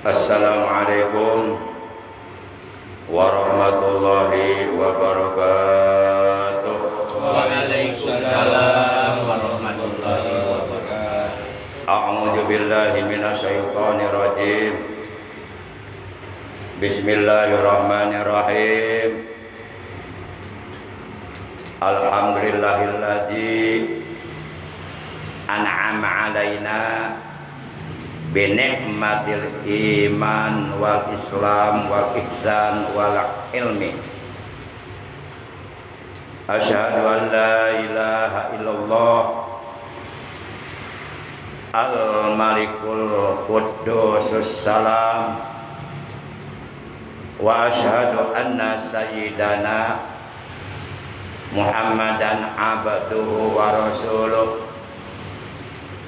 Assalamualaikum warahmatullahi wabarakatuh. Waalaikumsalam warahmatullahi wabarakatuh. A'udzu billahi minasyaitonir rajim. Bismillahirrahmanirrahim. Alhamdulillahilladzi an'ama 'alaina bi ni'matil iman wal islam wal ihsan wal ilmi. Asyhadu an la ilaha illallah al malikul quddusus salam wa asyhadu anna sayyidana Muhammadan abduhu wa rasuluh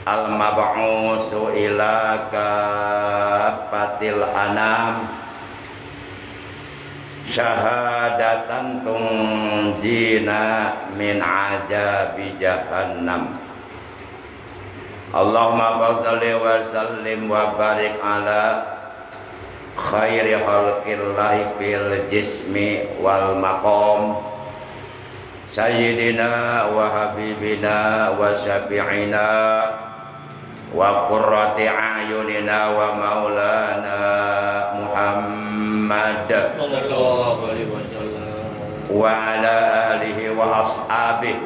al-mab'usu ila kafatil anam syahadatan tunjina min azabi jahannam. Allahumma shalli wa sallim wa barik ala khairi khalqillahi fil jismi wal maqam sayyidina wa habibina wa syafi'ina wa qurrati a'yunina wa maulana Muhammad Sallallahu alaihi wasallam wa ala alihi wa ashabihi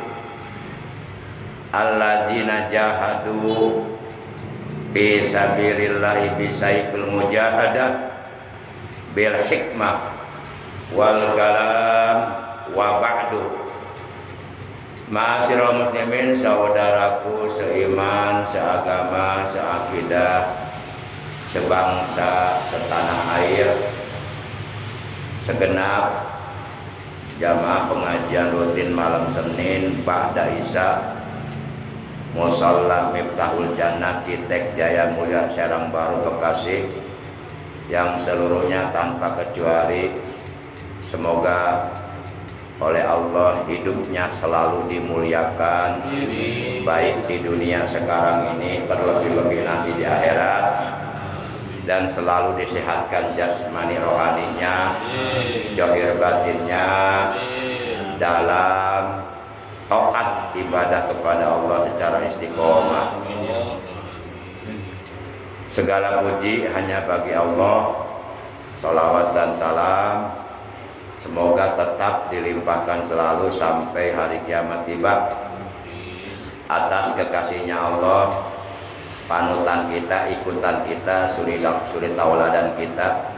alladzina jahadu fi sabilillahi bi sayfil mujahadah bil hikmah wal kalam wa ba'du. Ma'asyiral muslimin, saudaraku seiman, seagama, seakidah, sebangsa, setanah air, segenap jamaah pengajian rutin malam Senin ba'da Isya Musalla Miftahul Jannah Citek Jaya Mulia Serang Baru Bekasi, yang seluruhnya tanpa kecuali semoga oleh Allah hidupnya selalu dimuliakan, baik di dunia sekarang ini terlebih-lebih nanti di akhirat, dan selalu disehatkan jasmani rohaninya, zahir batinnya dalam taat ibadah kepada Allah secara istiqomah. Segala puji hanya bagi Allah. Salawat dan salam semoga tetap dilimpahkan selalu sampai hari kiamat tiba atas kekasihnya Allah, panutan kita, ikutan kita, suri tauladan kita,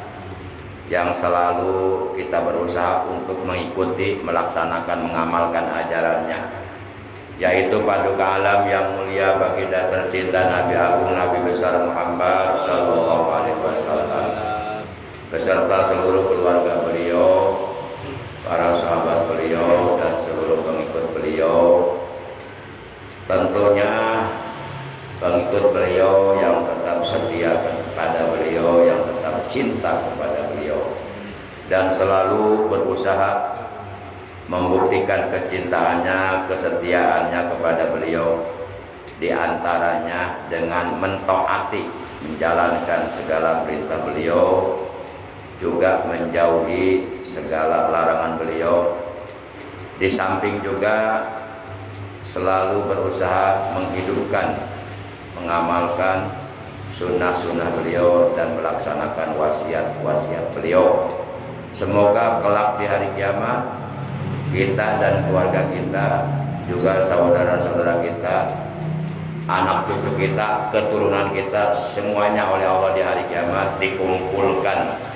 yang selalu kita berusaha untuk mengikuti, melaksanakan, mengamalkan ajarannya, yaitu paduka alam yang mulia baginda tercinta Nabi Agung Nabi besar Muhammad Sallallahu Alaihi Wasallam beserta seluruh keluarga beliau, para sahabat beliau, dan seluruh pengikut beliau. Tentunya pengikut beliau yang tetap setia kepada beliau, yang tetap cinta kepada beliau, dan selalu berusaha membuktikan kecintaannya, kesetiaannya kepada beliau, di antaranya dengan mentaati, menjalankan segala perintah beliau, juga menjauhi segala larangan beliau. Di samping juga selalu berusaha menghidupkan, mengamalkan sunnah-sunnah beliau dan melaksanakan wasiat-wasiat beliau. Semoga kelak di hari kiamat kita dan keluarga kita, juga saudara-saudara kita, anak cucu kita, keturunan kita, semuanya oleh Allah di hari kiamat dikumpulkan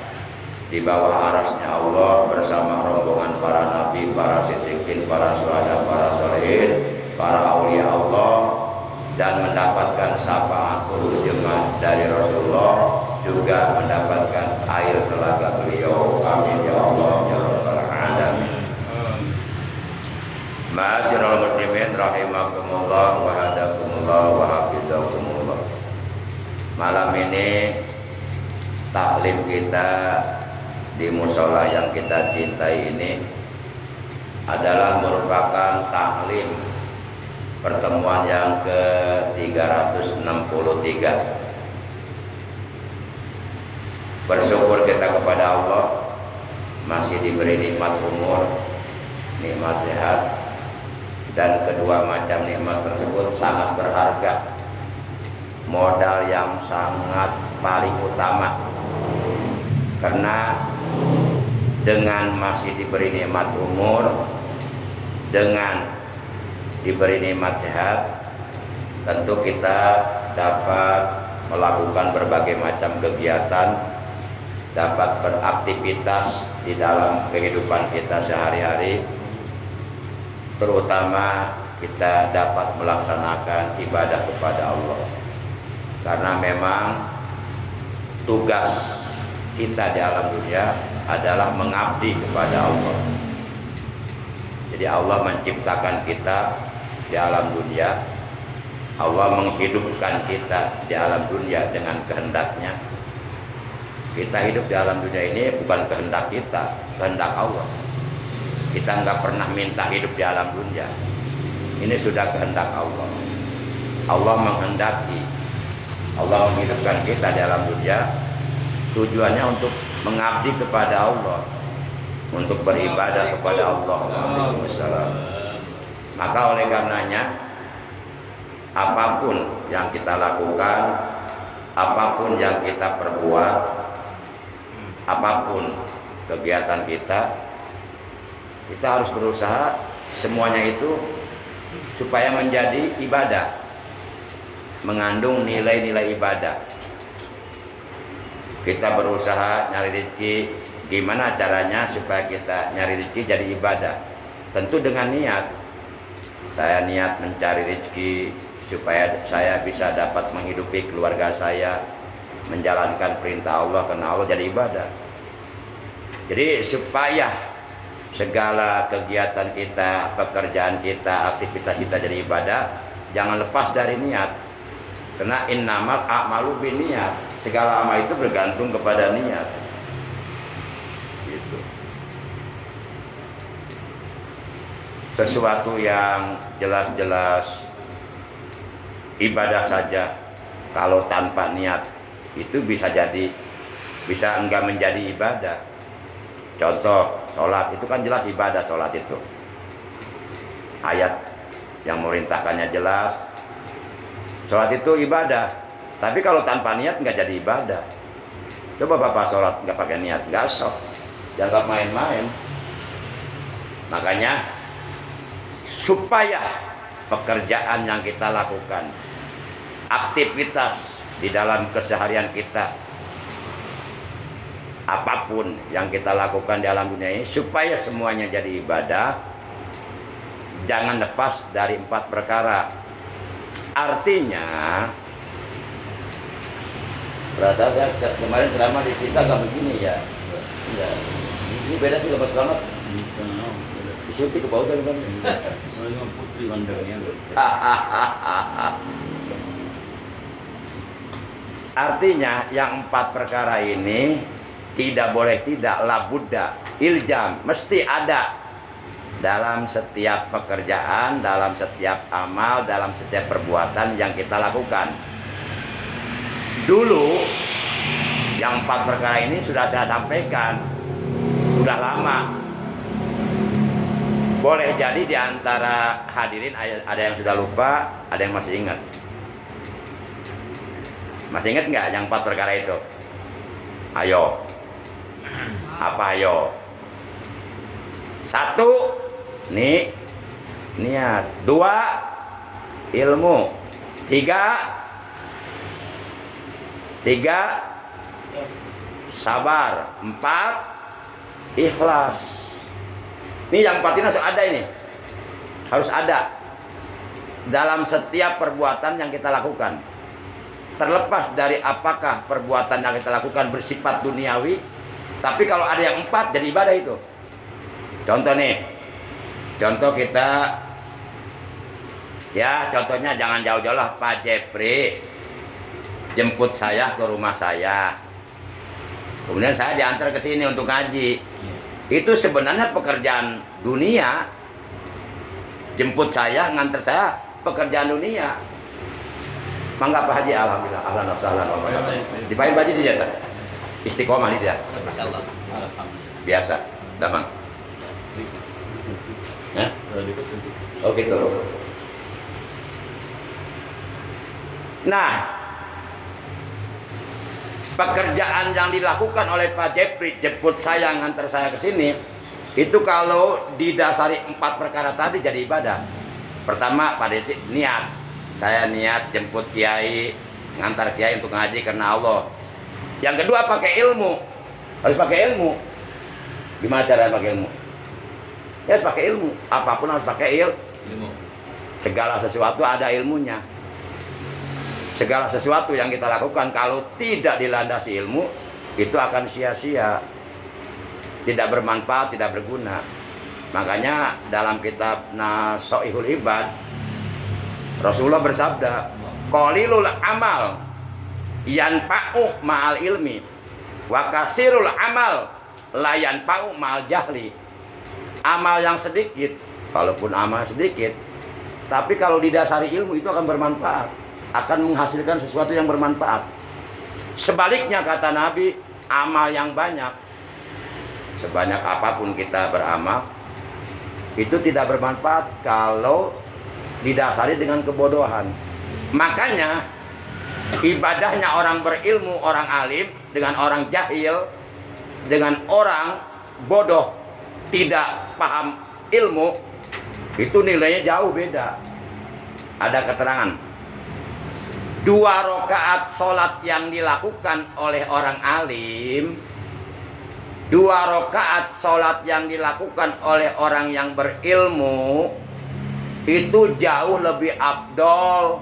di bawah arasnya Allah bersama rombongan para nabi, para siddiqin, para syuhada, para sholihin, para aulia Allah, dan mendapatkan syafaatul jemaah dari Rasulullah, juga mendapatkan air telaga beliau. Amin ya Allah ya rabbal alamin. Ma'asyiral muslimin rahimakumullah wa hadakumullah wa hafizakumullah. Malam ini taklim kita di musola yang kita cintai ini adalah merupakan taklim pertemuan yang ke-363. Bersyukur kita kepada Allah masih diberi nikmat umur, nikmat sehat, dan kedua macam nikmat tersebut sangat berharga, modal yang sangat paling utama. Karena dengan masih diberi nikmat umur, dengan diberi nikmat sehat, tentu kita dapat melakukan berbagai macam kegiatan, dapat beraktivitas di dalam kehidupan kita sehari-hari, terutama kita dapat melaksanakan ibadah kepada Allah. Karena memang tugas kita di alam dunia adalah mengabdi kepada Allah. Jadi Allah menciptakan kita di alam dunia, Allah menghidupkan kita di alam dunia dengan kehendaknya. Kita hidup di alam dunia ini bukan kehendak kita, kehendak Allah. Kita nggak pernah minta hidup di alam dunia. Ini sudah kehendak Allah. Allah menghendaki, Allah menghidupkan kita di alam dunia. Tujuannya untuk mengabdi kepada Allah, untuk beribadah kepada Allah. Waalaikumsalam. Maka oleh karenanya, apapun yang kita lakukan, apapun yang kita perbuat, apapun kegiatan kita harus berusaha semuanya itu supaya menjadi ibadah, mengandung nilai-nilai ibadah. Kita berusaha nyari rezeki, gimana caranya supaya kita nyari rezeki jadi ibadah? Tentu dengan niat. Saya niat mencari rezeki supaya saya bisa dapat menghidupi keluarga saya, menjalankan perintah Allah, karena Allah jadi ibadah. Jadi supaya segala kegiatan kita, pekerjaan kita, aktivitas kita jadi ibadah, jangan lepas dari niat. Karena innamal a'malu binniyat, segala amal itu bergantung kepada niat. Gitu. Sesuatu yang jelas-jelas ibadah saja, kalau tanpa niat itu bisa enggak menjadi ibadah. Contoh, sholat itu kan jelas ibadah. Sholat itu ayat yang merintahkannya jelas, sholat itu ibadah. Tapi kalau tanpa niat nggak jadi ibadah. Coba bapak sholat nggak pakai niat, nggak sah. Jangan main-main. Makanya supaya pekerjaan yang kita lakukan, aktivitas di dalam keseharian kita, apapun yang kita lakukan di alam dunia ini, supaya semuanya jadi ibadah, jangan lepas dari 4 perkara. Artinya, perasaan saya kemarin ceramah di kita nggak begini ya. Ini beda sih lepas selamat. Disuruh ke bawah dari mana? Putri bandangnya. Artinya yang 4 perkara ini tidak boleh tidak, la budda, iljam, mesti ada dalam setiap pekerjaan, dalam setiap amal, dalam setiap perbuatan yang kita lakukan. Dulu yang 4 perkara ini sudah saya sampaikan, sudah lama. Boleh jadi di antara hadirin ada yang sudah lupa, ada yang masih ingat. Masih ingat nggak yang 4 perkara itu? Ayo. Apa ayo? 1, niat. 2, ilmu. 3, sabar. 4, ikhlas. Ini yang 4 ini harus ada ini. Harus ada dalam setiap perbuatan yang kita lakukan. Terlepas dari apakah perbuatan yang kita lakukan bersifat duniawi, tapi kalau ada yang 4 jadi ibadah itu. Contoh nih, contoh kita, ya contohnya jangan jauh-jauh lah, Pak Jepri jemput saya ke rumah saya, kemudian saya diantar ke sini untuk ngaji. Itu sebenarnya pekerjaan dunia. Jemput saya, ngantar saya, pekerjaan dunia. Mangga Pak Haji, alhamdulillah, ahlan wa sahlan. Dipain Pak Haji di jatah. Istiqomah dia. Insyaallah. Alhamdulillah. Biasa. Damang. Hah? Oh gitu. Nah, pekerjaan yang dilakukan oleh Pak Jepri jemput saya, ngantar saya ke sini, itu kalau didasari 4 perkara tadi jadi ibadah. Pertama, Pak Deti, niat. Saya niat jemput kiai, ngantar kiai untuk ngaji karena Allah. Yang kedua, pakai ilmu. Harus pakai ilmu. Gimana cara pakai ilmu? Ya harus pakai ilmu. Apapun harus pakai ilmu. Segala sesuatu ada ilmunya. Segala sesuatu yang kita lakukan kalau tidak dilandasi ilmu, itu akan sia-sia, tidak bermanfaat, tidak berguna. Makanya dalam kitab Nasoihul Ibad, Rasulullah bersabda, qalilul amal yanfa'u ma'al ilmi wa kasirul amal la yanfa'u ma'al jahli. Amal yang sedikit, walaupun amal sedikit, tapi kalau didasari ilmu itu akan bermanfaat, akan menghasilkan sesuatu yang bermanfaat. Sebaliknya kata Nabi, amal yang banyak, sebanyak apapun kita beramal, itu tidak bermanfaat kalau didasari dengan kebodohan. Makanya ibadahnya orang berilmu, orang alim, dengan orang jahil, dengan orang bodoh, tidak paham ilmu, itu nilainya jauh beda. Ada keterangan, 2 rakaat sholat yang dilakukan oleh orang alim, 2 rakaat sholat yang dilakukan oleh orang yang berilmu, itu jauh lebih afdol,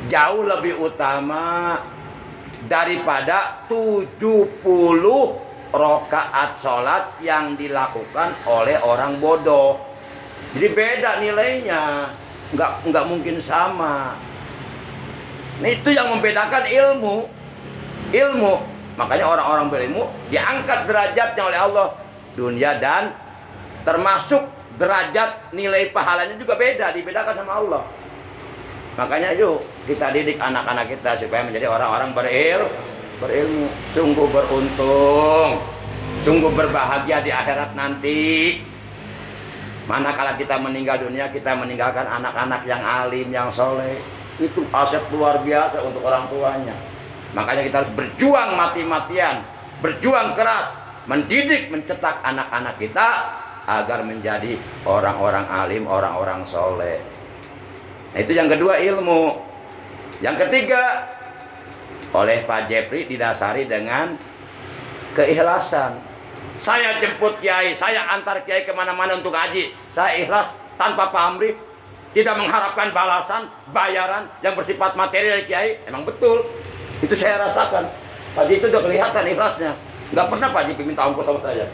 jauh lebih utama daripada 70 rakaat sholat yang dilakukan oleh orang bodoh. Jadi beda nilainya, nggak mungkin sama. Nah, itu yang membedakan ilmu. Makanya orang-orang berilmu diangkat derajatnya oleh Allah dunia, dan termasuk derajat nilai pahalanya juga beda, dibedakan sama Allah. Makanya yuk kita didik anak-anak kita supaya menjadi orang-orang berilmu. Sungguh beruntung, sungguh berbahagia di akhirat nanti. Manakala kita meninggal dunia, kita meninggalkan anak-anak yang alim, yang soleh. Itu aset luar biasa untuk orang tuanya. Makanya kita harus berjuang mati-matian, berjuang keras, mendidik, mencetak anak-anak kita agar menjadi orang-orang alim, orang-orang soleh. Nah, itu yang kedua, ilmu. Yang ketiga, oleh Pak Jepri didasari dengan keikhlasan. Saya jemput kiai, saya antar kiai kemana-mana untuk ngaji, saya ikhlas tanpa pamrih, tidak mengharapkan balasan, bayaran yang bersifat materi dari kiai. Emang betul, itu saya rasakan. Pak Jepri itu udah kelihatan ikhlasnya. Nggak pernah Pak Jepri minta ongkos sama saya.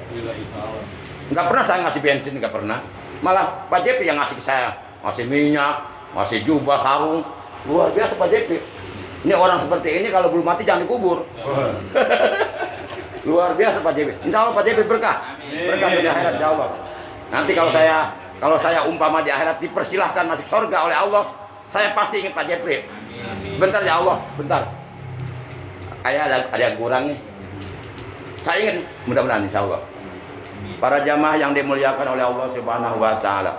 Nggak pernah saya ngasih bensin, nggak pernah. Malah Pak Jepri yang ngasih ke saya, ngasih minyak, ngasih jubah, sarung. Luar biasa Pak Jepri. Ini orang seperti ini kalau belum mati jangan dikubur. Luar biasa Pak Jepri. Insya Allah Pak Jepri berkah, berkah di akhirat insya Allah. Nanti kalau saya umpama di akhirat dipersilahkan masuk surga oleh Allah, saya pasti ingat Pak Jepri. Bentar ya Allah, bentar. Kayak ada yang kurang nih. Saya ingat, mudah-mudahan insya Allah. Para jamaah yang dimuliakan oleh Allah Subhanahu wa Ta'ala.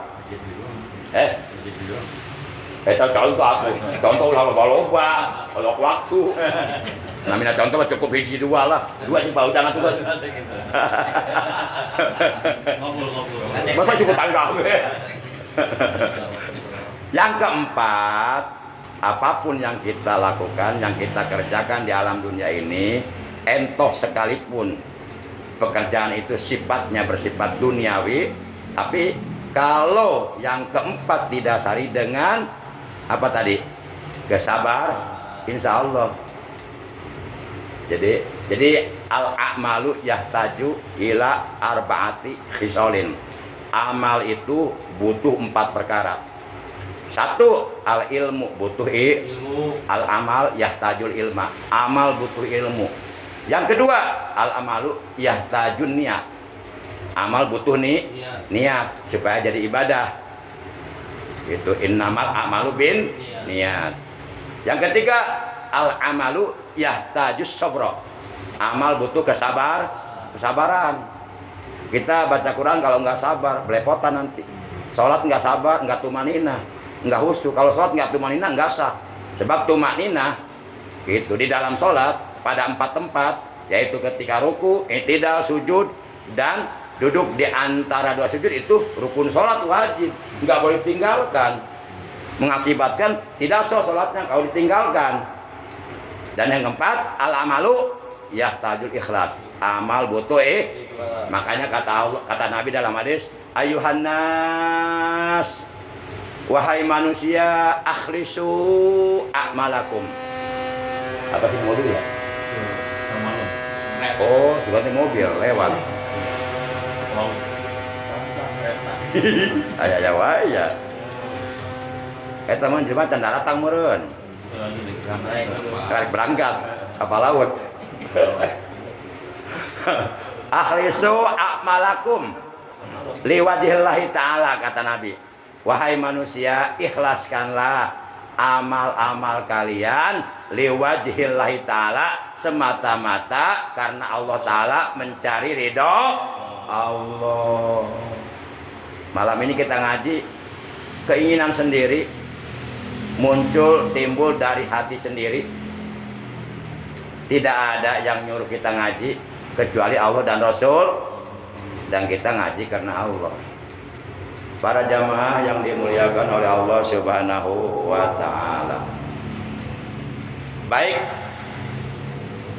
Contoh aku, contoh loba-loba, kalau waktu. Namanya contoh cukup hiji 2 lah, 2 juga jangan tugas. Masa cukup tangga. Yang keempat, apapun yang kita lakukan, yang kita kerjakan di alam dunia ini, entoh sekalipun pekerjaan itu sifatnya bersifat duniawi, tapi kalau yang keempat didasari dengan apa tadi? Kesabar, insya Allah. Jadi al-a'malu yahtaju ila arba'ati khisalin. Amal itu butuh 4 perkara. 1, al-ilmu, butuh ilmu. Al-amal yahtajul ilma. Amal butuh ilmu. Yang kedua, al-amalu yahtajun niat. Amal butuh niat supaya jadi ibadah. Itu innamal a'malu bin niat. Yang ketiga, al-amalu yahtajus sabra. Amal butuh kesabaran. Kita baca Quran kalau nggak sabar, belepotan nanti. Sholat nggak sabar, nggak tumanina, nggak khusyuk. Kalau sholat nggak tumanina, nggak sah. Sebab tumanina itu di dalam sholat pada 4 tempat, yaitu ketika ruku, i'tidal, sujud, dan duduk di antara 2 sujud, itu rukun sholat wajib, nggak boleh tinggalkan. Mengakibatkan tidak sah sholatnya kalau ditinggalkan. Dan yang keempat, al-amalu yahtajul ikhlas. Amal butuh makanya kata Nabi dalam hadis, ayuhan nas, wahai manusia, akhlisu a'malakum. Apa sih mobil ya? Oh, ganti mobil lewat. Aya wae ya. Eta mah jelema can datang meureun. Karek berangkat kapal laut. Akhlisu a'malakum liwajhillahi ta'ala, kata Nabi. Wahai manusia, ikhlaskanlah amal-amal kalian liwajhillahi ta'ala, semata-mata karena Allah Ta'ala, mencari ridho Allah. Malam ini kita ngaji, keinginan sendiri muncul, timbul dari hati sendiri. Tidak ada yang nyuruh kita ngaji kecuali Allah dan Rasul, dan kita ngaji karena Allah. Para jamaah yang dimuliakan oleh Allah Subhanahu wa Ta'ala. Baik,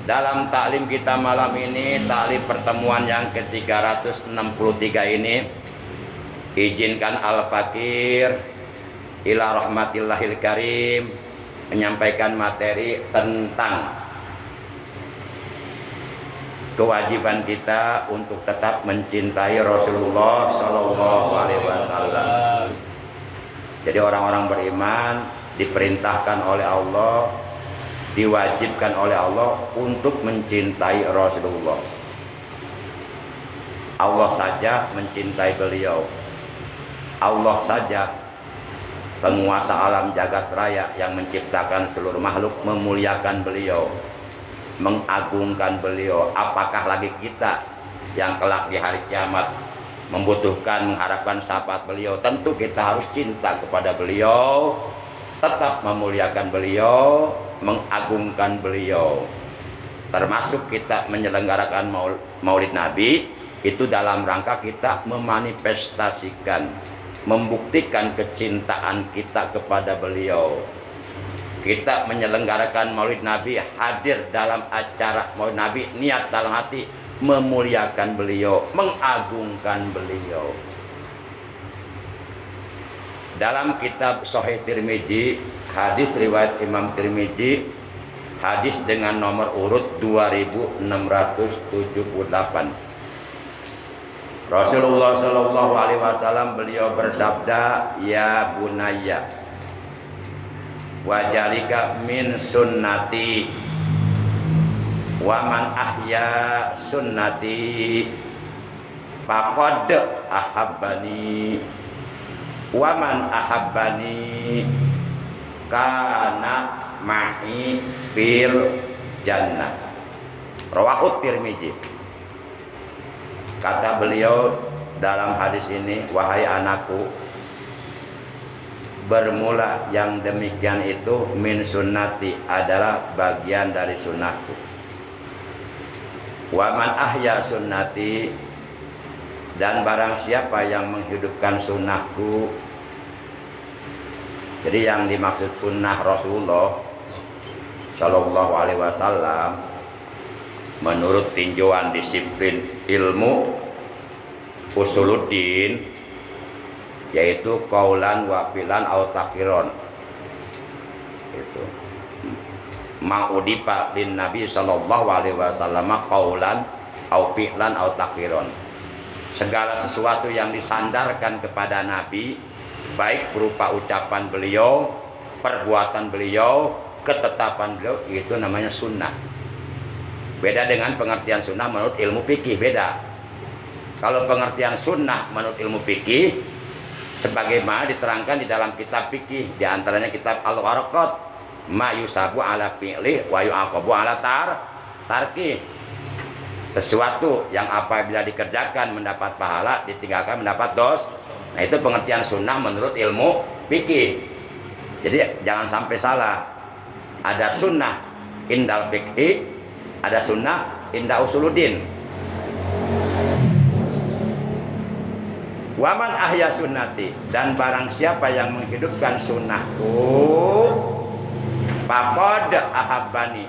dalam taklim kita malam ini, taklim pertemuan yang ke-363 ini, izinkan Al-Fakir ila rahmatillahil karim menyampaikan materi tentang kewajiban kita untuk tetap mencintai Rasulullah Sallallahu Alaihi Wasallam. Jadi orang-orang beriman diperintahkan oleh Allah, diwajibkan oleh Allah untuk mencintai Rasulullah. Allah saja mencintai beliau. Allah saja penguasa alam jagat raya yang menciptakan seluruh makhluk memuliakan beliau, mengagungkan beliau. Apakah lagi kita yang kelak di hari kiamat membutuhkan, mengharapkan syafaat beliau? Tentu kita harus cinta kepada beliau, tetap memuliakan beliau, mengagungkan beliau. Termasuk kita menyelenggarakan Maulid Nabi itu dalam rangka kita memanifestasikan, membuktikan kecintaan kita kepada beliau. Kita menyelenggarakan Maulid Nabi, hadir dalam acara Maulid Nabi, niat dalam hati memuliakan beliau, mengagungkan beliau. Dalam kitab Sahih Tirmizi, hadis riwayat Imam Tirmizi, hadis dengan nomor urut 2678. Rasulullah Shallallahu Alaihi Wasallam beliau bersabda, ya bunayya, wajalika min sunnati, wa man ahya sunnati faqad ahabbani, wa man ahabbani kana ma'i fil jannah. Rawahu Tirmizi. Kata beliau dalam hadis ini, wahai anakku, bermula yang demikian itu min sunnati, adalah bagian dari sunnahku. Wa man ahya sunnati, dan barang siapa yang menghidupkan sunnahku. Jadi yang dimaksud sunnah Rasulullah Shallallahu Alaihi Wasallam menurut tinjauan disiplin ilmu usuluddin, yaitu qaulan wa filan au takiron. Itu ma'udipa lin Nabi Sallallahu Alaihi Wasallam qaulan au filan au takiron. Segala sesuatu yang disandarkan kepada Nabi, baik berupa ucapan beliau, perbuatan beliau, ketetapan beliau, itu namanya sunnah. Beda dengan pengertian sunnah menurut ilmu fikih, beda. Kalau pengertian sunnah menurut ilmu fikih, sebagaimana diterangkan di dalam kitab fikih, di antaranya kitab Al-Waraqat, ma yusabu ala fi'li wa yu'aqabu ala tarki. Sesuatu yang apabila dikerjakan mendapat pahala, ditinggalkan mendapat dosa. Nah, itu pengertian sunnah menurut ilmu fikih. Jadi jangan sampai salah. Ada sunnah indal fikih, ada sunnah inda usuluddin. Waman ahya sunnati, dan barang siapa yang menghidupkan sunnahku, faqad ahabbani,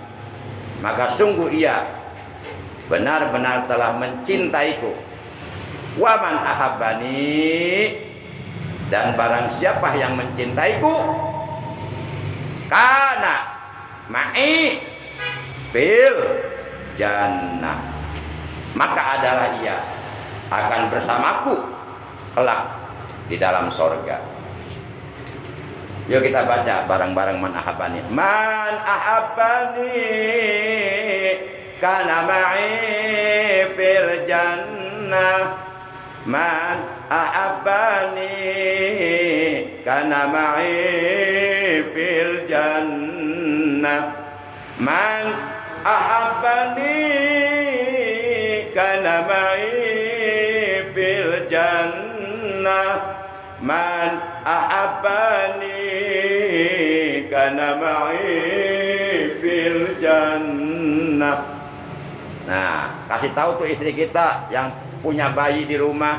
maka sungguh ia benar-benar telah mencintaiku. Waman ahabbani, dan barang siapa yang mencintaiku, kana ma'i fil jannah, maka adalah ia akan bersamaku kelak di dalam sorga. Yuk kita baca bareng-bareng man ahabbani. Man ahabbani kana ma'i fil jannah. Man ahabbani kana ma'i fil jannah. Man ahabbani kana ma'i fil jannah. Man ahabbani kana ma'i fil jannah. Nah, kasih tahu tuh istri kita yang punya bayi di rumah,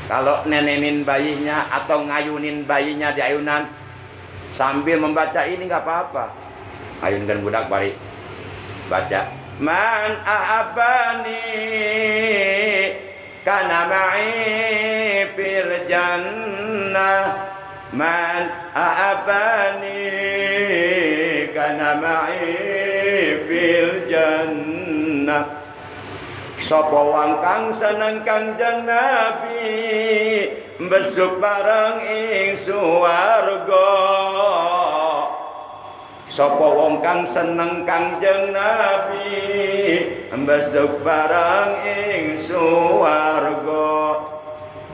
kalau nenenin bayinya atau ngayunin bayinya di ayunan sambil membaca ini nggak apa-apa. Ayunkan budak bari baca man ahabbani kana ma'i fil jannah. Man ahabbani kana ma'i fil jannah. Sapa wong kang seneng Kanjeng Nabi besuk bareng ing swarga. Sapa wong kang seneng Kanjeng Nabi besuk bareng ing swarga.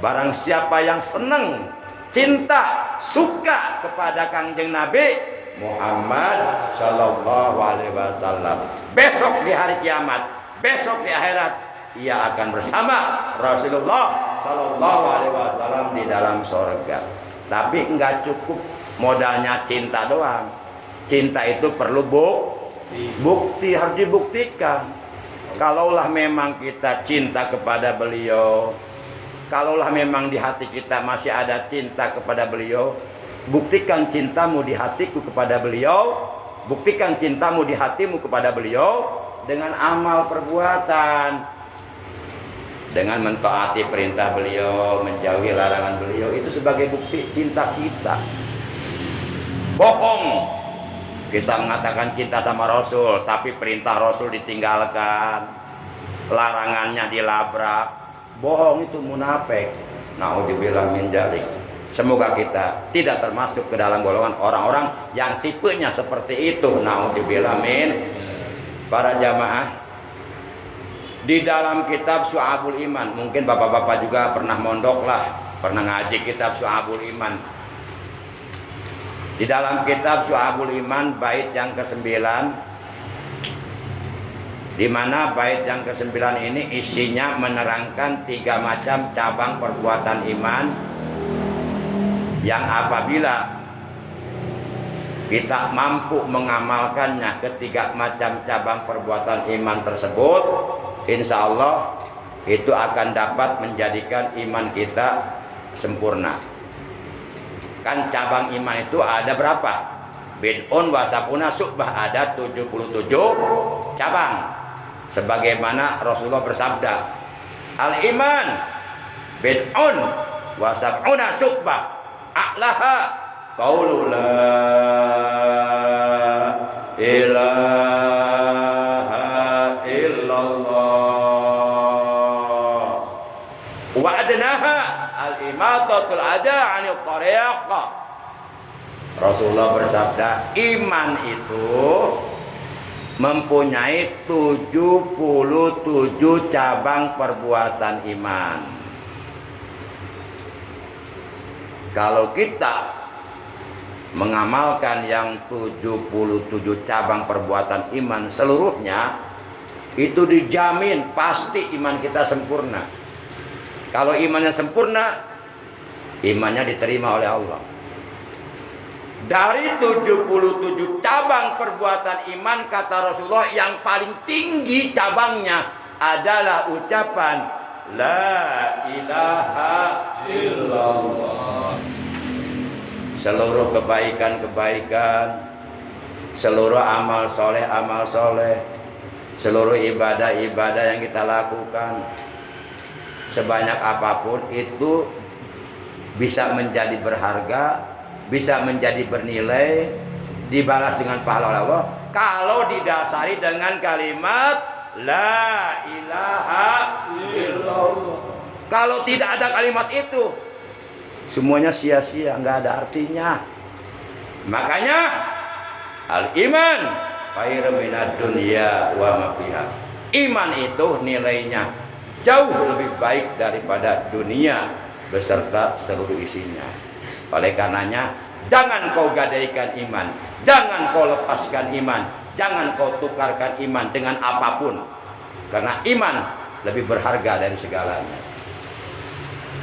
Barang siapa yang seneng, cinta, suka kepada Kanjeng Nabi Muhammad sallallahu alaihi wasallam, besok di hari kiamat, besok di akhirat, ia akan bersama Rasulullah sallallahu alaihi wasallam di dalam surga. Tapi enggak cukup modalnya cinta doang. Cinta itu perlu bukti, harus dibuktikan. Kalaulah memang kita cinta kepada beliau, kalaulah memang di hati kita masih ada cinta kepada beliau, buktikan cintamu di hatiku kepada beliau, buktikan cintamu di hatimu kepada beliau dengan amal perbuatan, dengan mentaati perintah beliau, menjauhi larangan beliau. Itu sebagai bukti cinta kita. Bohong kita mengatakan cinta sama Rasul, tapi perintah Rasul ditinggalkan, larangannya dilabrak. Bohong itu munafik. Naudzubillah min dzalik. Semoga kita tidak termasuk ke dalam golongan orang-orang yang tipenya seperti itu. Naudzubillah min. Para jamaah, di dalam kitab Syu'abul Iman, mungkin bapak-bapak juga pernah mondok lah, pernah ngaji kitab Syu'abul Iman. Di dalam kitab Syu'abul Iman bait yang ke-9, di mana bait yang ke-9 ini isinya menerangkan 3 macam cabang perbuatan iman yang apabila kita mampu mengamalkannya ketiga macam cabang perbuatan iman tersebut, insya Allah itu akan dapat menjadikan iman kita sempurna. Kan cabang iman itu ada berapa? Bid'un wa sab'una syu'bah, ada 77 cabang. Sebagaimana Rasulullah bersabda, al-iman bid'un wa sab'una syu'bah, a'laha qaulu la ilaha illallah wa adnaha al-imatatul adha 'anil tariq. Rasulullah bersabda, iman itu mempunyai 77 cabang perbuatan iman. Kalau kita mengamalkan yang 77 cabang perbuatan iman seluruhnya, itu dijamin pasti iman kita sempurna. Kalau imannya sempurna, imannya diterima oleh Allah. Dari 77 cabang perbuatan iman, kata Rasulullah, yang paling tinggi cabangnya adalah ucapan La ilaha illallah. Seluruh kebaikan-kebaikan, seluruh amal soleh, seluruh ibadah-ibadah yang kita lakukan, sebanyak apapun itu bisa menjadi berharga, bisa menjadi bernilai, dibalas dengan pahala oleh Allah kalau didasari dengan kalimat La ilaha illallah. Kalau tidak ada kalimat itu, semuanya sia-sia, nggak ada artinya. Makanya al-iman khairum minad dunya wa ma fiha. Iman itu nilainya jauh lebih baik daripada dunia beserta seluruh isinya. Oleh karenanya, jangan kau gadaikan iman, jangan kau lepaskan iman, jangan kau tukarkan iman dengan apapun. Karena iman lebih berharga dari segalanya.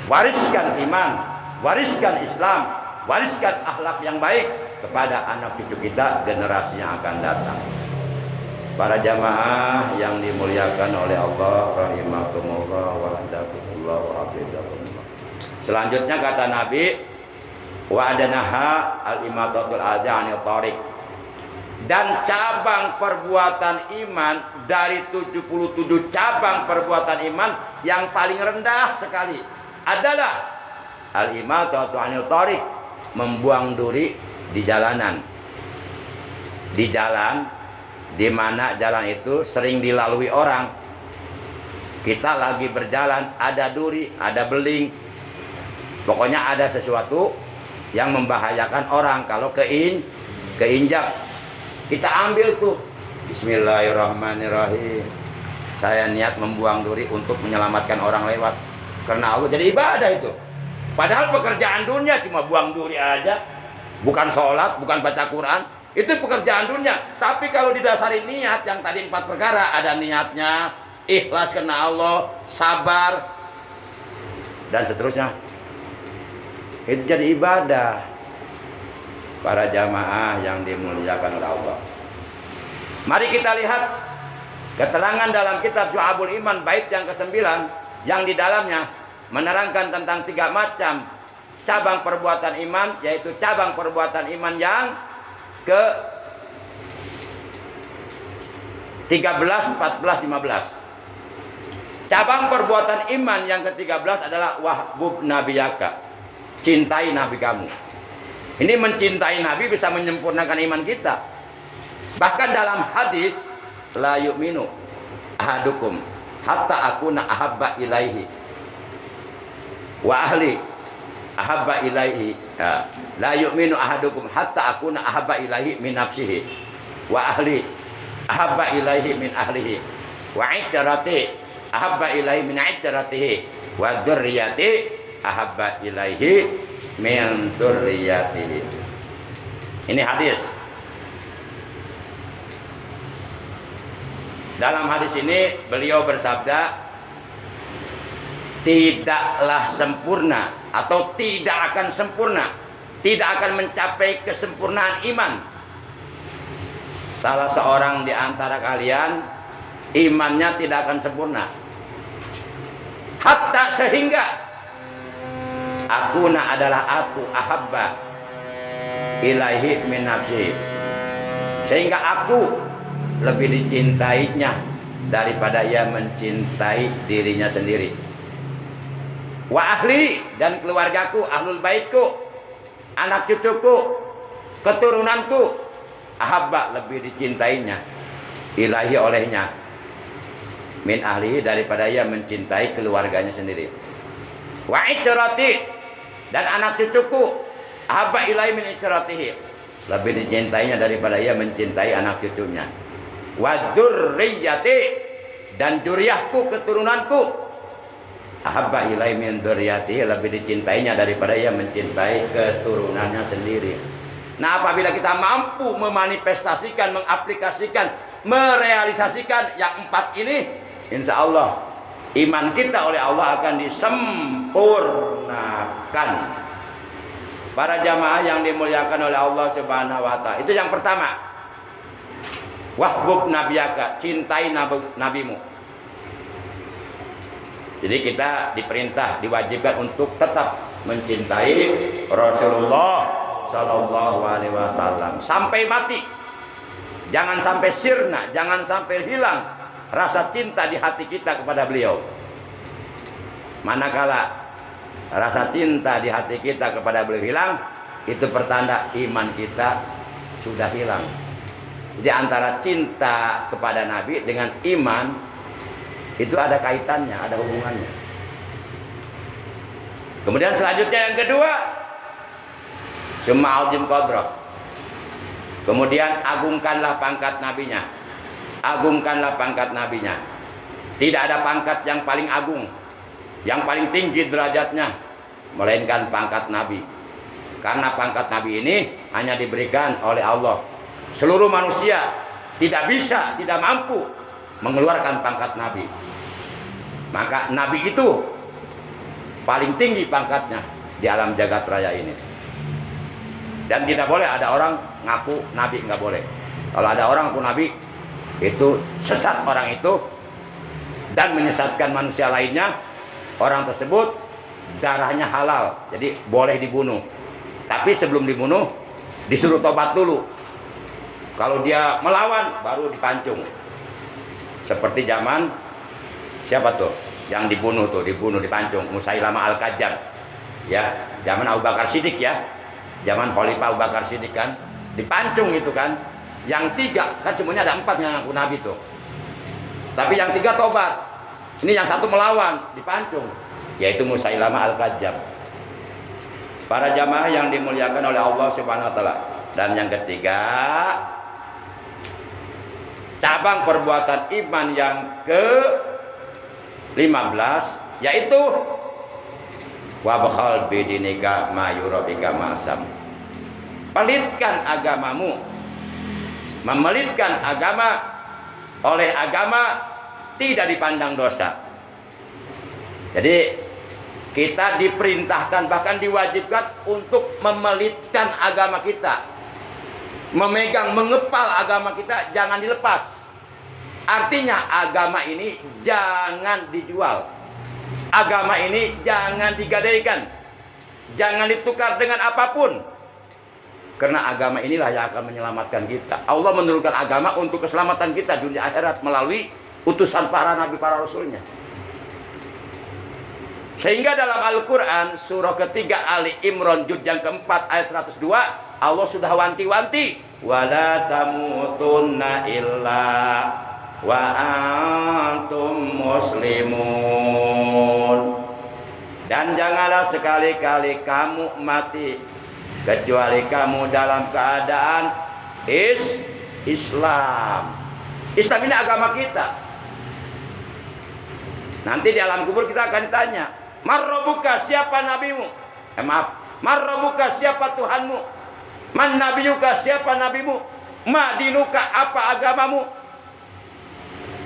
Wariskan iman, wariskan Islam, wariskan akhlak yang baik kepada anak cucu kita, generasi yang akan datang. Para jamaah yang dimuliakan oleh Allah, rahimakumullah wa hadakumullah wa hafizakumullah. Selanjutnya kata Nabi, wa adanaha al-imatatul adza 'anil thariq. Dan cabang perbuatan iman dari 77 cabang perbuatan iman yang paling rendah sekali adalah al-imatatu 'anil thariq, membuang duri di jalanan. Di jalan di mana jalan itu sering dilalui orang. Kita lagi berjalan, ada duri, ada beling, pokoknya ada sesuatu yang membahayakan orang. Kalau keinjak, kita ambil tuh, bismillahirrahmanirrahim, saya niat membuang duri untuk menyelamatkan orang lewat. Karena Allah, jadi ibadah itu. Padahal pekerjaan dunia cuma buang duri aja, bukan sholat, bukan baca Quran. Itu pekerjaan dunia. Tapi kalau didasari niat yang tadi 4 perkara, ada niatnya, ikhlas karena Allah, sabar, dan seterusnya, itu jadi ibadah. Para jamaah yang dimuliakan oleh Allah, mari kita lihat keterangan dalam kitab Syu'abul Iman bait yang ke-9, yang di dalamnya menerangkan tentang 3 macam cabang perbuatan iman, yaitu cabang perbuatan iman yang ke 13, 14, 15. Cabang perbuatan iman yang ke-13 adalah wahbub nabiyaka, cintai nabi kamu. Ini mencintai nabi bisa menyempurnakan iman kita. Bahkan dalam hadis, la yu'minu ahadukum hatta akuna ahabba ilaihi wa ahli ahabba ilaihi, la yu'minu ahadukum hatta akuna ahabba ilaihi min nafsihi wa ahli ahabba ilaihi min ahlihi wa icrati ahabba ilaihi min icratihi wa dzurriyyati ahabba ilaihi min dzurriyyatihi. Ini hadis. Dalam hadis ini beliau bersabda, tidaklah sempurna atau tidak akan sempurna, tidak akan mencapai kesempurnaan iman salah seorang di antara kalian, imannya tidak akan sempurna hatta sehingga akuna adalah aku ahabba ilaihi min nafsi, sehingga aku lebih dicintainya daripada ia mencintai dirinya sendiri. Wa ahli, dan keluargaku, ahlul baitku, anak cucuku, keturunanku, ahabba, lebih dicintainya, ilahi olehnya, min ahli, daripada ia mencintai keluarganya sendiri. Wa icrati, dan anak cucuku, ahabba ilahi min icratihi, lebih dicintainya daripada ia mencintai anak cucunya. Wa dzurriyyati, dan dzurriyyahku, keturunanku, ahabba ilai min dzurriyyatihi, lebih dicintainya daripada ia mencintai keturunannya sendiri. Nah, apabila kita mampu memanifestasikan, mengaplikasikan merealisasikan yang 4 ini, insya Allah iman kita oleh Allah akan disempurnakan. Para jamaah yang dimuliakan oleh Allah Subhanahu wa Ta'ala, itu yang pertama. Wahbub nabiyaka, cintai nabimu. Jadi kita diperintah, diwajibkan untuk tetap mencintai Rasulullah Sallallahu Alaihi Wasallam sampai mati. Jangan sampai sirna, jangan sampai hilang rasa cinta di hati kita kepada beliau. Manakala rasa cinta di hati kita kepada beliau hilang, itu pertanda iman kita sudah hilang. Jadi antara cinta kepada Nabi dengan iman itu ada kaitannya, ada hubungannya. Kemudian selanjutnya yang kedua, summa azim qadrah. Kemudian agungkanlah pangkat nabinya. Agungkanlah pangkat nabinya. Tidak ada pangkat yang paling agung, yang paling tinggi derajatnya, melainkan pangkat nabi. Karena pangkat nabi ini hanya diberikan oleh Allah. Seluruh manusia tidak bisa, tidak mampu mengeluarkan pangkat nabi. Maka nabi itu paling tinggi pangkatnya di alam jagat raya ini. Dan tidak boleh ada orang ngaku nabi, nggak boleh. Kalau ada orang ngaku nabi, itu sesat orang itu dan menyesatkan manusia lainnya. Orang tersebut darahnya halal, jadi boleh dibunuh. Tapi sebelum dibunuh disuruh tobat dulu. Kalau dia melawan baru dipancung. Seperti zaman siapa tuh yang dibunuh dipancung, Musailamah Al-Kadzdzab. Ya, zaman Abu Bakar Siddiq ya. Zaman Khalifah Abu Bakar Siddiq kan dipancung itu kan. Yang 3 kan semuanya ada 4 yang ngaku nabi tuh. Tapi yang 3 tobat. Ini yang 1 melawan, dipancung, yaitu Musailamah Al-Kadzdzab. Para jamaah yang dimuliakan oleh Allah Subhanahu wa Ta'ala. Dan yang ketiga, cabang perbuatan iman yang ke-15, yaitu wabkhal bidinika mayurabika masam. Pelitkan agamamu. Memelitkan agama, oleh agama tidak dipandang dosa. Jadi kita diperintahkan, bahkan diwajibkan untuk memelitkan agama kita. Memegang, mengepal agama kita, jangan dilepas. Artinya agama ini jangan dijual. Agama ini jangan digadaikan. Jangan ditukar dengan apapun. Karena agama inilah yang akan menyelamatkan kita. Allah menurunkan agama untuk keselamatan kita dunia akhirat melalui utusan para nabi, para rasulnya. Sehingga dalam Al-Quran surah ketiga Ali Imran juz yang keempat ayat 102, Allah sudah wanti-wanti, wala tamutunna illa wa antum muslimun. Dan janganlah sekali-kali kamu mati kecuali kamu dalam keadaan Islam. Islam ini agama kita. Nanti di alam kubur kita akan ditanya, Marrobuka, siapa nabimu? Marrobuka, siapa Tuhanmu? Man nabiyuka, siapa nabimu? Ma dinuka, apa agamamu?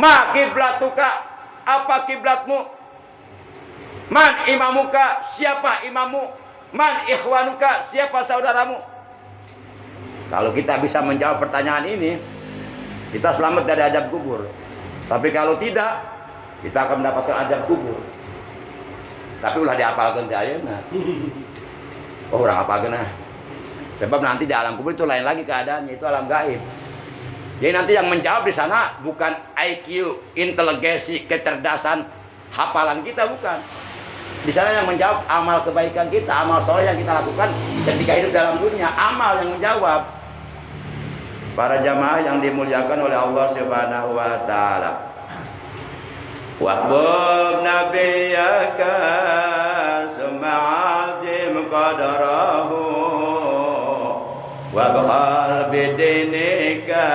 Ma kiblatuka, apa kiblatmu? Man imamuka, siapa imammu? Man ikhwanuka, siapa saudaramu? Kalau kita bisa menjawab pertanyaan ini, kita selamat dari azab kubur. Tapi kalau tidak, kita akan mendapatkan azab kubur. Tapi ulah dihafalkan di ayeuna. Oh, urang hafalkeun nah. Sebab nanti di alam kubur itu lain lagi keadaannya, itu alam gaib. Jadi nanti yang menjawab di sana bukan IQ, inteligensi, kecerdasan, hafalan kita, bukan. Di sana yang menjawab amal kebaikan kita, amal soleh yang kita lakukan ketika hidup dalam dunia, amal yang menjawab. Para jamaah yang dimuliakan oleh Allah Subhanahu wa Ta'ala. Wahbub nabiyaka summa azim qadrahu wabkhal bidinika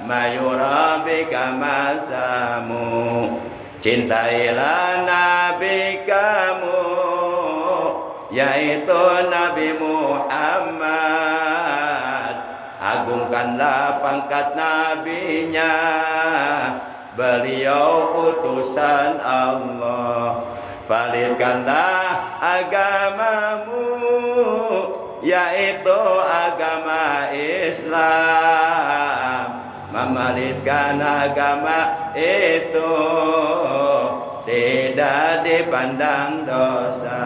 mayurabika masamu. Cintailah Nabi kamu, yaitu Nabi Muhammad, agungkanlah pangkat nabinya, beliau utusan Allah. Balikanlah agamamu, yaitu agama Islam. Memelitkan agama itu tidak dipandang dosa.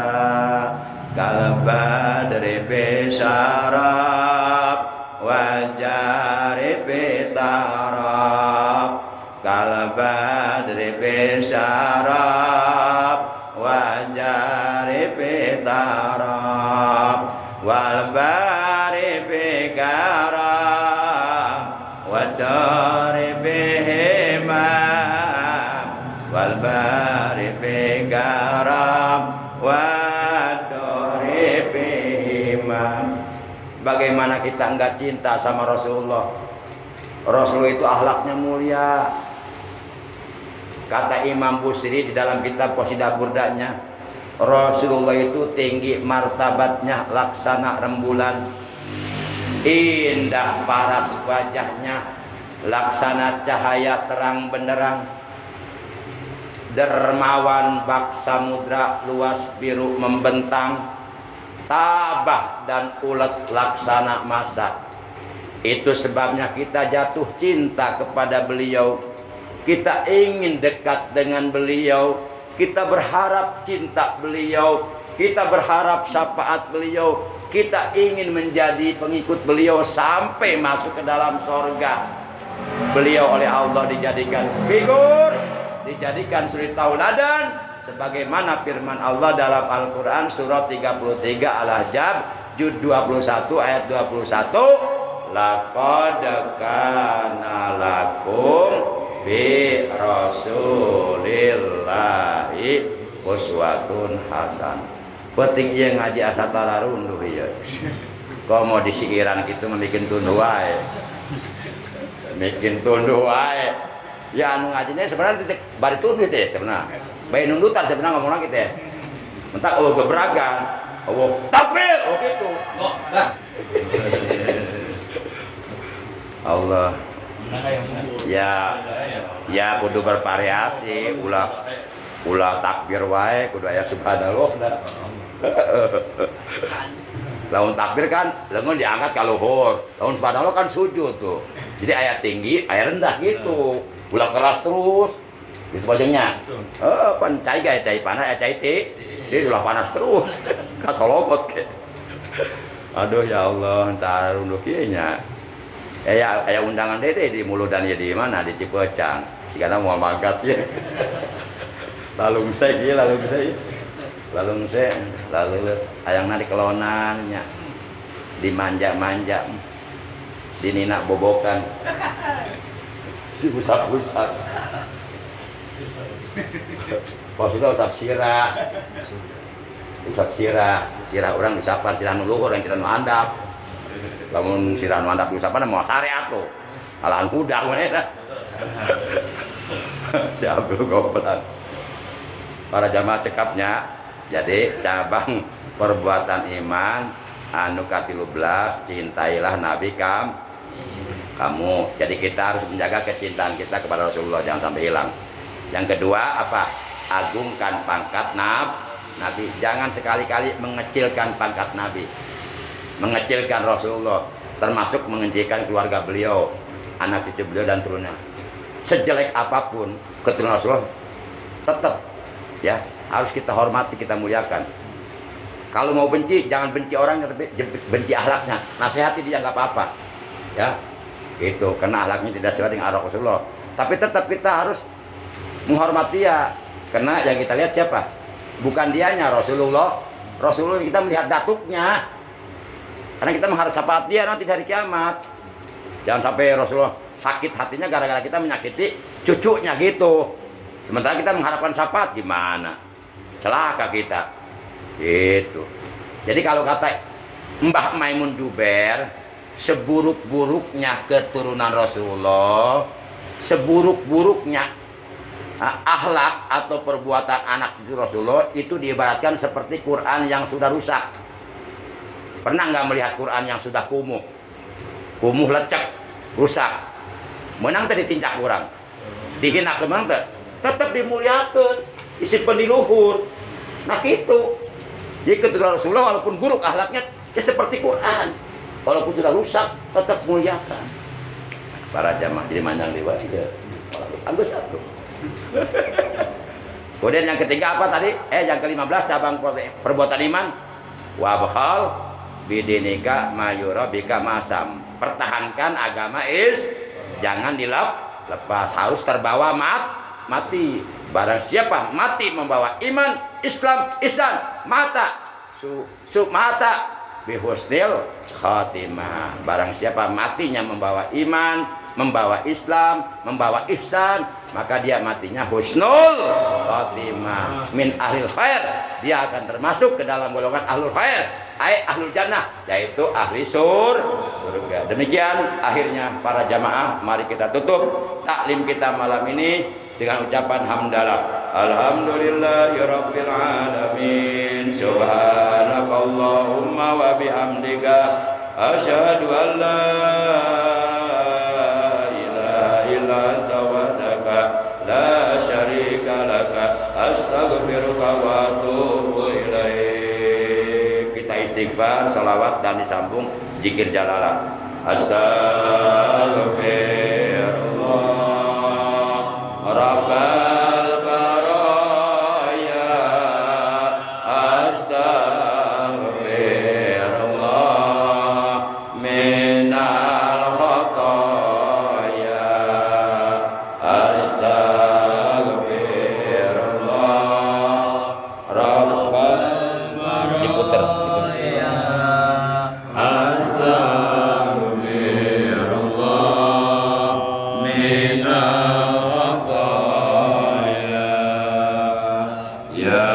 Kal badri bisyarab wajari bitarab, kal badri bisyarab wajari bitarab, wal bari bikarab wadari bihimam, wal bari bikarab wadari bihimam. Bagaimana kita enggak cinta sama Rasulullah? Rasulullah itu akhlaknya mulia. Kata Imam Busiri di dalam kitab Qasidah Burdanya, Rasulullah itu tinggi martabatnya laksana rembulan, indah paras wajahnya laksana cahaya terang benderang, dermawan bak samudra luas biru membentang, tabah dan ulet laksana masa. Itu sebabnya kita jatuh cinta kepada beliau. Kita ingin dekat dengan beliau, kita berharap cinta beliau, kita berharap syafaat beliau, kita ingin menjadi pengikut beliau sampai masuk ke dalam sorga. Beliau oleh Allah dijadikan figur, dijadikan suri tauladan, sebagaimana firman Allah dalam Al-Quran surat 33 Al-Ahzab juz 21 ayat 21, laqad kana lakum bi rasulillahi uswatun hasan. Penting iya ngaji asa talarunduh ieu. Kau mau disiiran gitu membikin tunduh wae. Bikin tunduh wae. Ya anu ngajinya sebenarnya titik bari tunduh teh sebenarnya. Bae nundutan sebenarnya ngomongna kitu teh. Mentak eueuh gebragan, eueuh takbir, oh gitu. Allah. Ya kudu bervariasi, ulah takbir wae kudu aya subhanallah. Lamun takbir kan lengan diangkat ka luhur, lamun subhanallah kan sujud tuh. Jadi aya tinggi, aya rendah gitu. Ulah keras terus. Gitu bajengnya. Pan cai gae cai panas, cai ti. Jadi ulah panas terus. Kasolobot ke. Aduh ya Allah, entar unduk ieu nya. Aya undangan dede di Muludan ya di mana di Cipecang. Sigana mau mangkat ya. Lalu saya ayangna dikelonan nya. Dimanja-manja. Dinina bobokan. Dibusak-busak. Maksudnya usap sirah orang disapan sirah nu luhur yang sirah nu handap. Lamun sirah nu handap diusapan mau syariat tuh. Alahan kuda mana. Si Abdul Goplan. Para jamaah cekapnya, jadi cabang perbuatan iman anu ka-13 cintailah Nabi kamu. Jadi kita harus menjaga kecintaan kita kepada Rasulullah, jangan sampai hilang. Yang kedua apa? Agungkan pangkat Nabi. Jangan sekali-kali mengecilkan pangkat Nabi, mengecilkan Rasulullah, termasuk mengecilkan keluarga beliau, anak cucu beliau dan turunnya. Sejelek apapun keturunan Rasulullah, tetap ya harus kita hormati, kita muliakan. Kalau mau benci, jangan benci orangnya, tapi benci akhlaknya. Nasihati dia nggak apa-apa, ya gitu. Karena akhlaknya tidak sesuai dengan akhlak Rasulullah. Tapi tetap kita harus menghormati ya. Karena yang kita lihat siapa? Bukan dianya, Rasulullah. Rasulullah kita melihat datuknya. Karena kita mengharap syafaat dia nanti hari kiamat. Jangan sampai Rasulullah sakit hatinya gara-gara kita menyakiti cucunya gitu. Sementara kita mengharapkan syafaat, gimana? Celaka kita. Gitu. Jadi kalau kata Mbah Maimun Juber, seburuk-buruknya keturunan Rasulullah, seburuk-buruknya akhlak atau perbuatan anak cucu Rasulullah itu diibaratkan seperti Quran yang sudah rusak. Pernah nggak melihat Quran yang sudah kumuh? kumuh lecek, rusak. Menang teh ditincak kurang. Dihina ke menang teh tetap dimuliakeun, disimpen di luhur. Nah kitu. Jadi ketika Rasulullah walaupun buruk akhlaknya ya seperti Quran. Walaupun sudah rusak tetap muliakan. Para jamaah jadi mandang dewa ya. Bagus satu. Kemudian yang ketiga apa tadi? Yang ke-15 cabang perbuatan iman. Wabhal bidinika mayura bika masam. Pertahankan agama jangan dilepas, harus terbawa mati. Barang siapa mati membawa iman, Islam, ihsan, mata bihusnil khatimah. Barang siapa matinya membawa iman, membawa Islam, membawa ihsan, maka dia matinya husnul khatimah, min ahlil khair. Dia akan termasuk ke dalam golongan ahlul khair, ahlul jannah, yaitu ahli surga. Demikian akhirnya para jamaah, mari kita tutup taklim kita malam ini dengan ucapan hamdalah. Alhamdulillahirabbil alamin. Subhanakallahumma wa bihamdika asyhadu an la ilaha illa anta wahdaka la syarika laka astaghfiruka wa atubu ilaik. Kita istighfar, salawat dan disambung zikir jalalah. Astaghfirullah Rabbal baraya, astaghfirullah minal khataya, astaghfirullah Rabbal baraya, astaghfirullah minal ya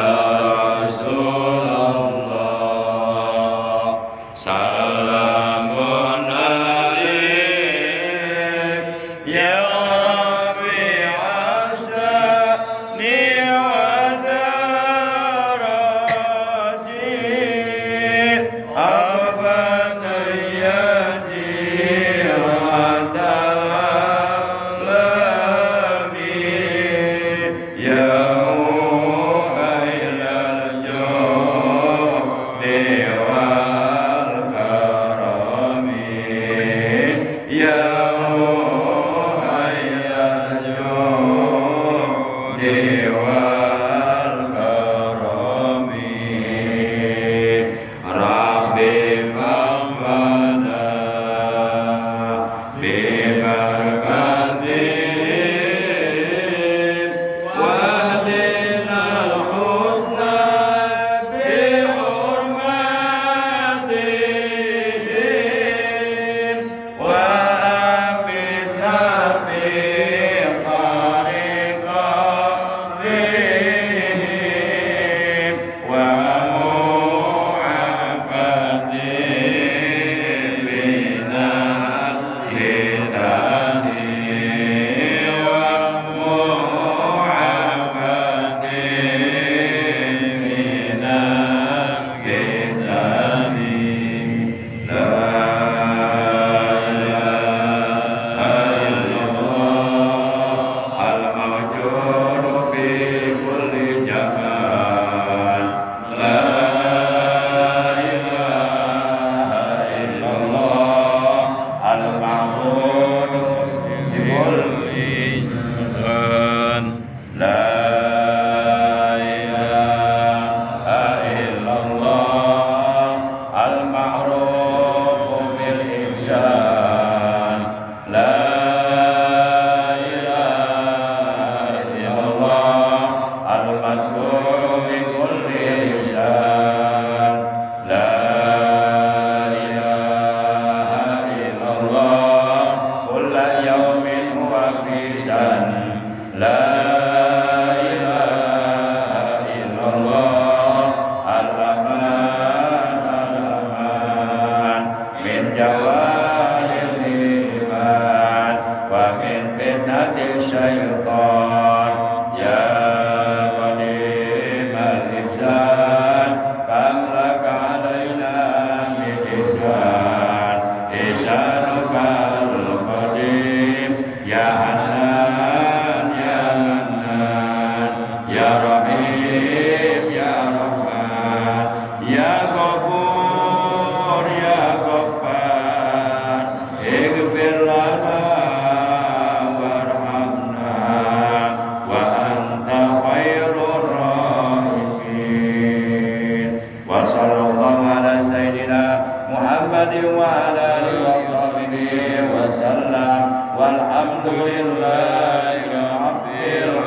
wa sallallahu ala sayyidina Muhammadin wa ala alihi wa sahbihi wa sallam walhamdulillahi rabbil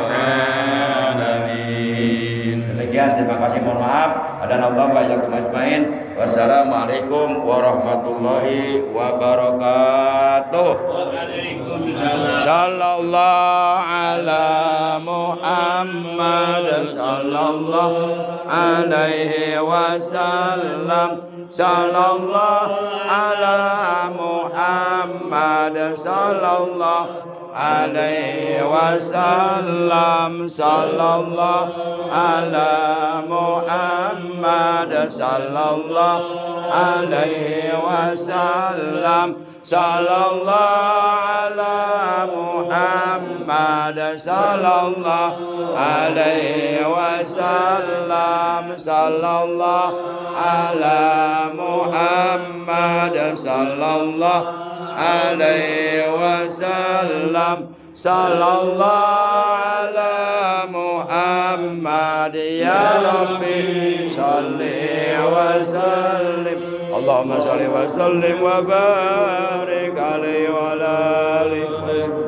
alamin. Demikian, terima kasih, mohon maaf. Hadanallahu wa iyyakum ajmain. Wassalamualaikum warahmatullahi wabarakatuh. Waalaikumsalam. Sallallahu ala Muhammad sallallahu alaihi wasallam. Sallallahu ala Muhammad sallallahu alaihi wasallam. Sallallahu ala Muhammad sallallahu alaihi wasallam. Sallallahu ala Muhammad sallallahu alaihi wasallam. Sallallahu ala Muhammad sallallahu alaihi wasallam. Sallallahu ala Muhammad ya Rabbi salli wa sallim. Allahumma salli wa sallim wa barik alaihi wa ala alihi.